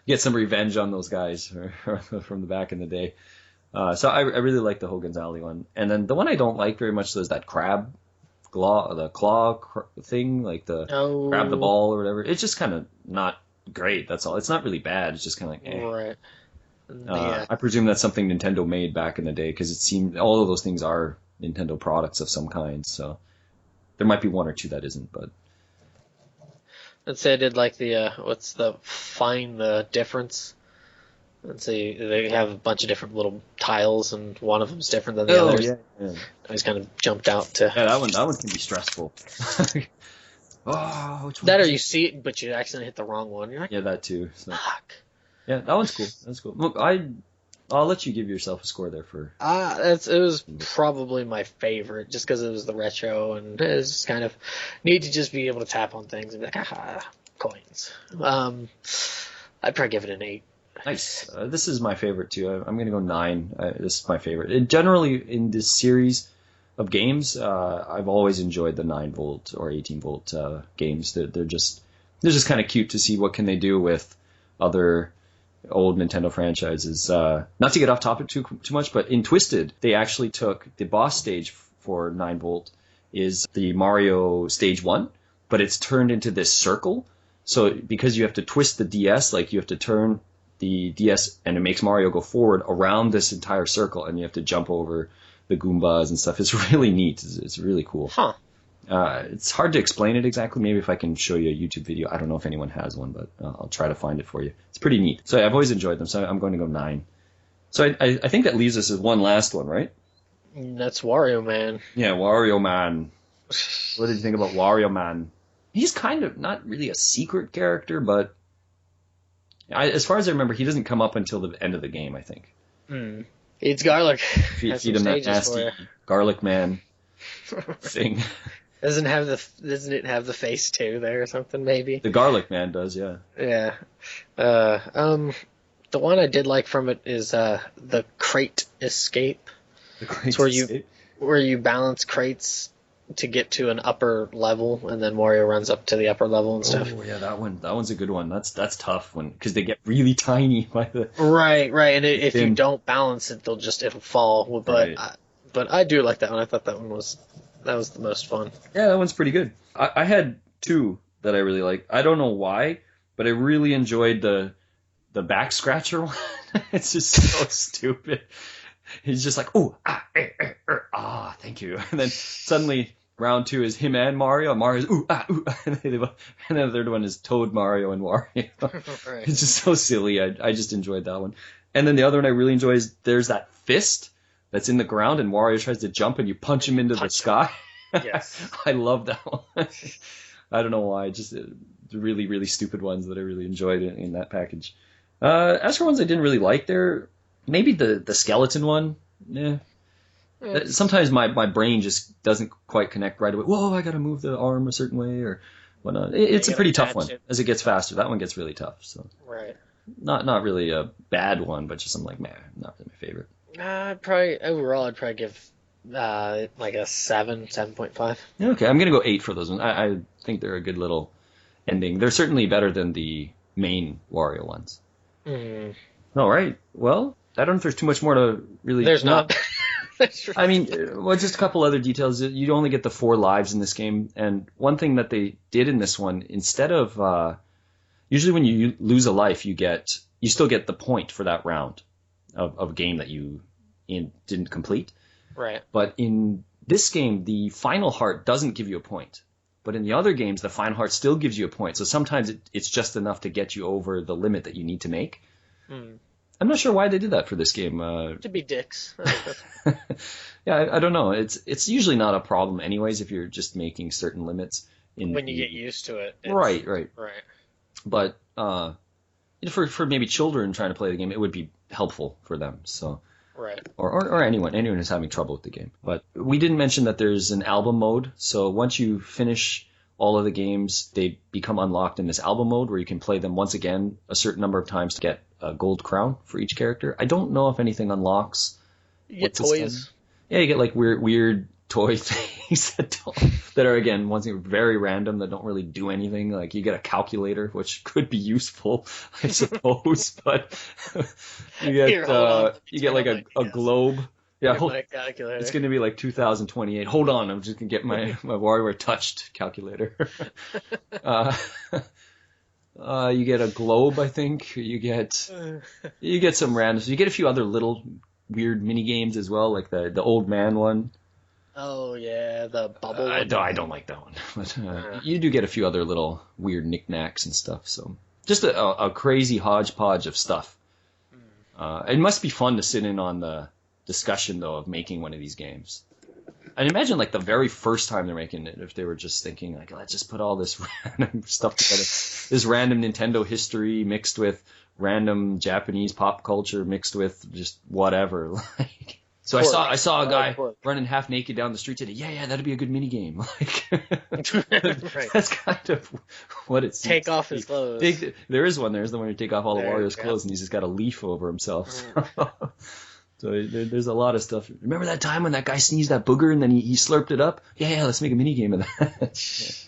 get some revenge on those guys from the back in the day. So I really like the Hogan's Alley one. And then the one I don't like very much is that claw thing, like grab the ball or whatever. It's just kind of not great. That's all. It's not really bad. It's just kind of like, Right. I presume that's something Nintendo made back in the day because it seemed all of those things are Nintendo products of some kind. So there might be 1 or 2 that isn't, but. Let's say I did like find the difference. Let's see, they have a bunch of different little tiles, and one of them's different than the others. Yeah. I just kind of jumped out to. Yeah, that one can be stressful. Which one that or you see it, but you accidentally hit the wrong one. You're like, yeah, that too. So. Fuck. Yeah, that one's cool. That's cool. Look, I'll let you give yourself a score there for. It was probably my favorite, just because it was the retro, and it was just kind of neat to just be able to tap on things and be like, coins. I'd probably give it an 8. Nice. This is my favorite too. I'm going to go 9. This is my favorite. Generally in this series, of games, I've always enjoyed the 9-volt or 18-volt games. They're just kind of cute to see what can they do with other old Nintendo franchises. Not to get off topic too much, but in Twisted, they actually took the boss stage for 9-volt is the Mario stage 1, but it's turned into this circle. So because you have to twist the DS, like you have to turn the DS and it makes Mario go forward around this entire circle, and you have to jump over the Goombas and stuff. It's really neat. It's really cool. Huh. It's hard to explain it exactly. Maybe if I can show you a YouTube video. I don't know if anyone has one, but I'll try to find it for you. It's pretty neat. So I've always enjoyed them, so I'm going to go 9. So I think that leaves us with one last one, right? That's Wario Man. Yeah, Wario Man. What did you think about Wario Man? He's kind of not really a secret character, but as far as I remember, he doesn't come up until the end of the game, I think. Eats garlic. Feed him that nasty garlic man thing. Doesn't it have the face too there or something maybe? The garlic man does, yeah. Yeah. The one I did like from it is the crate escape. The crate it's where you balance crates to get to an upper level, and then Wario runs up to the upper level and stuff. Oh yeah, that one's a good one. That's tough because they get really tiny by the right, and if you don't balance it, it'll fall. But right. But I do like that one. I thought that was the most fun. Yeah, that one's pretty good. I had 2 that I really liked. I don't know why, but I really enjoyed the back scratcher one. It's just so stupid. He's just like, oh, thank you. And then suddenly round 2 is him and Mario. Mario's, and then the third one is Toad, Mario, and Wario. Right. It's just so silly. I just enjoyed that one. And then the other one I really enjoy is there's that fist that's in the ground, and Wario tries to jump, and you punch him into the sky. Yes. I love that one. I don't know why. Just really, really stupid ones that I really enjoyed in that package. As for ones I didn't really like there, maybe the skeleton one. Yeah. Sometimes my brain just doesn't quite connect right away. Whoa, I got to move the arm a certain way or whatnot. It's a pretty tough one. As it gets faster, that one gets really tough. So right. Not really a bad one, but just I'm like, man, not really my favorite. I'd probably give like a 7.5. Okay, I'm gonna go 8 for those ones. I think they're a good little ending. They're certainly better than the main Wario ones. All right. Well, I don't know if there's too much more to really. There's not. I mean, just a couple other details. You only get the 4 lives in this game, and one thing that they did in this one, instead of usually when you lose a life, you still get the point for that round of game that you didn't complete. Right. But in this game, the final heart doesn't give you a point. But in the other games, the final heart still gives you a point. So sometimes it's just enough to get you over the limit that you need to make. I'm not sure why they did that for this game. To be dicks. Yeah, I don't know. It's usually not a problem anyways if you're just making certain limits. When you get used to it. Right. But for maybe children trying to play the game, it would be helpful for them. So. Right. Or anyone who's having trouble with the game. But we didn't mention that there's an album mode. So once you finish all of the games, they become unlocked in this album mode where you can play them once again a certain number of times to get a gold crown for each character. I don't know if anything unlocks. You get toys. Yeah, you get like weird toy things that are again once again very random that don't really do anything. Like you get a calculator, which could be useful, I suppose, but you get like a globe. Yeah, it's going to be like 2028. Hold on, I'm just going to get my WarioWare touched calculator. You get a globe, I think. You get some randoms. You get a few other little weird mini games as well, like the old man one. Oh yeah, the bubble. I don't like that one, but you do get a few other little weird knickknacks and stuff. So just a crazy hodgepodge of stuff. It must be fun to sit in on the discussion though of making one of these games. I imagine like the very first time they're making it, if they were just thinking like, let's just put all this random stuff together, this random Nintendo history mixed with random Japanese pop culture mixed with just whatever, like. So I saw a guy running half naked down the street today. Yeah, that'd be a good mini game. Like, right. That's kind of what it seems. Take off his clothes. There is one. There's the one where you take off all of Wario's clothes and he's just got a leaf over himself. So there's a lot of stuff. Remember that time when that guy sneezed that booger and then he slurped it up? Yeah, let's make a mini game of that.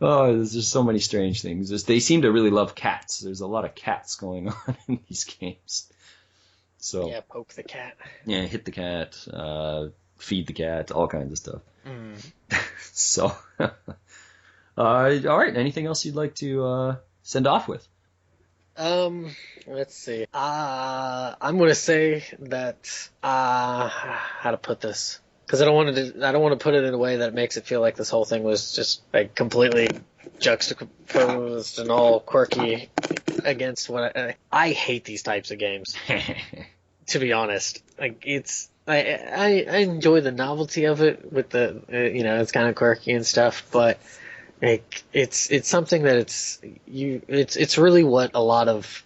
Oh, there's just so many strange things. They seem to really love cats. There's a lot of cats going on in these games. So yeah, poke the cat. Yeah, hit the cat, feed the cat, all kinds of stuff. So, all right. Anything else you'd like to send off with? Let's see. I'm gonna say that how to put this, because I don't want to put it in a way that makes it feel like this whole thing was just like completely juxtaposed and all quirky against what I hate these types of games. To be honest, like I enjoy the novelty of it with the it's kind of quirky and stuff, but like it's something that it's really what a lot of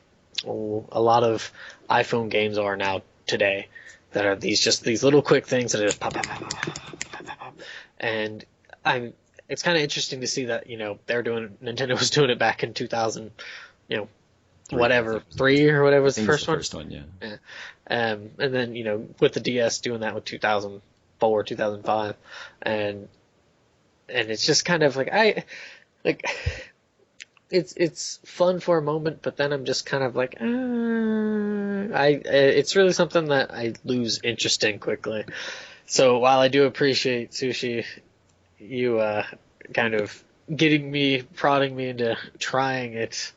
iPhone games are now today, that are these little quick things that are just pop pop pop pop pop pop pop. And it's kind of interesting to see that Nintendo was doing it back in 2000, three or whatever was the first one. First one, yeah. And then with the DS doing that with 2004, 2005, and it's just kind of like it's fun for a moment, but then I'm just kind of like it's really something that I lose interest in quickly. So while I do appreciate Sushi, you kind of prodding me into trying it.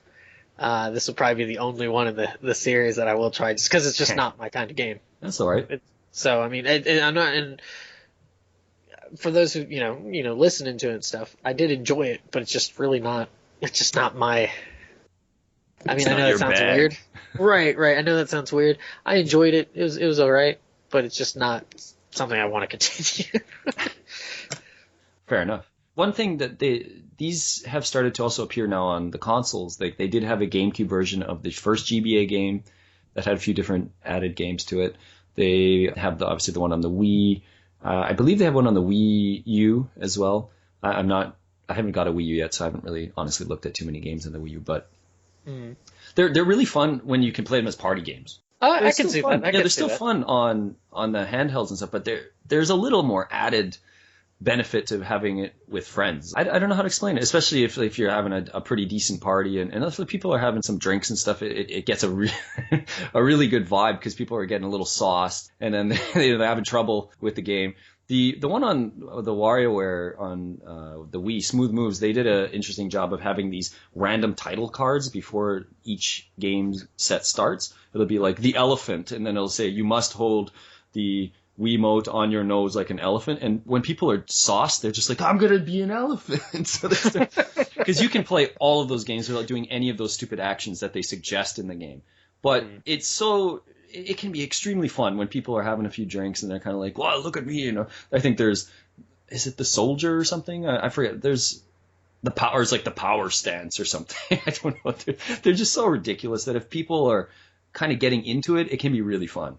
This will probably be the only one in the series that I will try, just because it's just not my kind of game. That's all right. So I mean, I'm not. And for those who listening to it and stuff, I did enjoy it, but it's just really not. It's just not my. I mean, I know that sounds weird. Right. I know that sounds weird. I enjoyed it. It was all right, but it's just not something I want to continue. Fair enough. One thing that these have started to also appear now on the consoles. They did have a GameCube version of the first GBA game that had a few different added games to it. They have obviously the one on the Wii. I believe they have one on the Wii U as well. I haven't got a Wii U yet, so I haven't really honestly looked at too many games on the Wii U. But they're really fun when you can play them as party games. I can see that. They're still fun on the handhelds and stuff, but there's a little more added benefit to having it with friends. I don't know how to explain it, especially if you're having a pretty decent party and if people are having some drinks and stuff, it gets a really good vibe, because people are getting a little sauced and then they're having trouble with the game. The one on the WarioWare on the Wii, Smooth Moves, they did an interesting job of having these random title cards before each game set starts. It'll be like the elephant, and then it'll say you must hold the Wiimote on your nose like an elephant. And when people are sauced, they're just like, I'm going to be an elephant. So because you can play all of those games without doing any of those stupid actions that they suggest in the game. But it can be extremely fun when people are having a few drinks and they're kind of like, wow, look at me. I think is it the soldier or something? I forget. There's the power, is like the power stance or something. I don't know. They're just so ridiculous that if people are kind of getting into it, it can be really fun.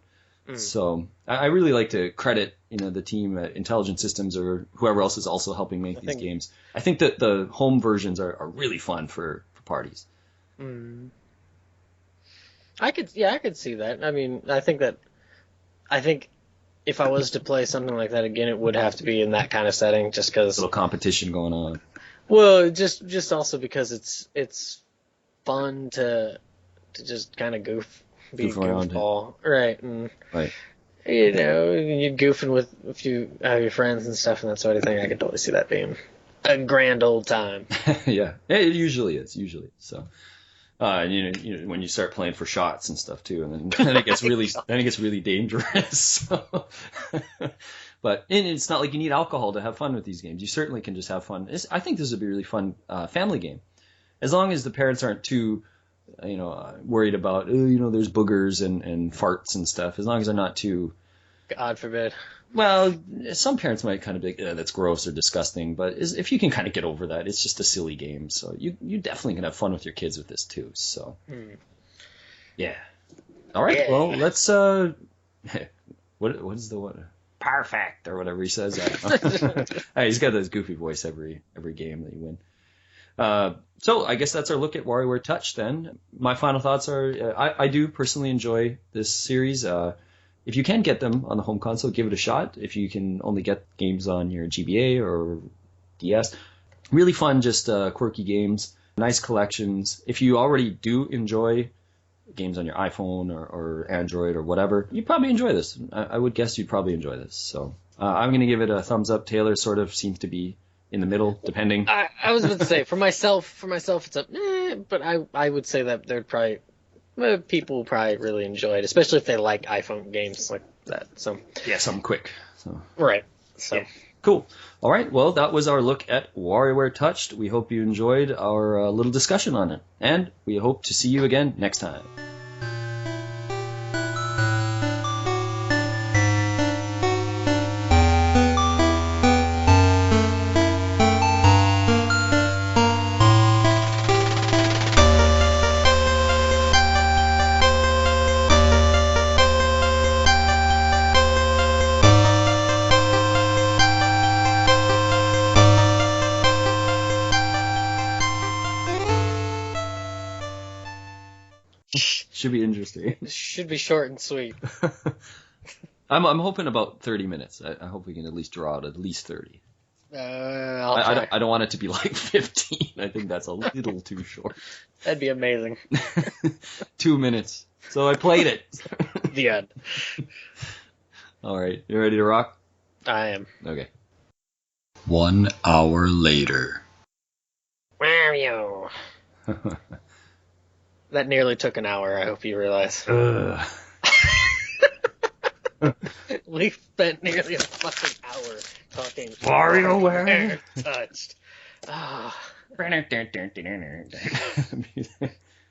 So I really like to credit, the team at Intelligent Systems or whoever else is also helping make these games. I think that the home versions are really fun for parties. I could see that. I mean, I think if I was to play something like that again, it would have to be in that kind of setting, just because a little competition going on. Well, just also because it's fun to just kind of goof goofball, right? And right. You're goofing with a few of your friends and stuff and that sort of thing. I could totally see that being a grand old time. Yeah, it usually is. So, when you start playing for shots and stuff too, and then it gets really dangerous. So. But it's not like you need alcohol to have fun with these games. You certainly can just have fun. I think this would be a really fun family game, as long as the parents aren't too worried about, there's boogers and farts and stuff. As long as they're not too... God forbid. Well, some parents might kind of be like, that's gross or disgusting, but if you can kind of get over that, it's just a silly game. So you definitely can have fun with your kids with this too. So, yeah. All right, well, let's... what is the one? Perfect, or whatever he says. He's got this goofy voice every game that you win. So I guess that's our look at WarioWare Touch then. My final thoughts are I do personally enjoy this series. If you can get them on the home console, give it a shot. If you can only get games on your GBA or DS, really fun, just quirky games, nice collections. If you already do enjoy games on your iPhone or Android or whatever, you probably enjoy this. I would guess you'd probably enjoy this. So I'm going to give it a thumbs up. Taylor sort of seems to be in the middle, depending. I was about to say for myself it's up, but I would say that there'd probably people will probably really enjoy it, especially if they like iPhone games like that. So yeah, something quick. So right. So yeah. Cool. All right. Well, that was our look at WarioWare Touched. We hope you enjoyed our little discussion on it, and we hope to see you again next time. Should be interesting. It should be short and sweet. I'm hoping about 30 minutes. I hope we can at least draw out at least 30. I'll try. I don't want it to be like 15. I think that's a little too short. That'd be amazing. 2 minutes. So I played it. The end. All right. You ready to rock? I am. Okay. 1 hour later. Wario. That nearly took an hour, I hope you realize. We spent nearly a fucking hour talking WarioWare Touched. I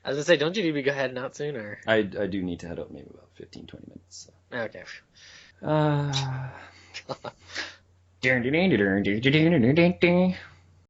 was gonna say, don't you need to go heading out soon, or? I do need to head out maybe about 15, 20 minutes. So. Okay.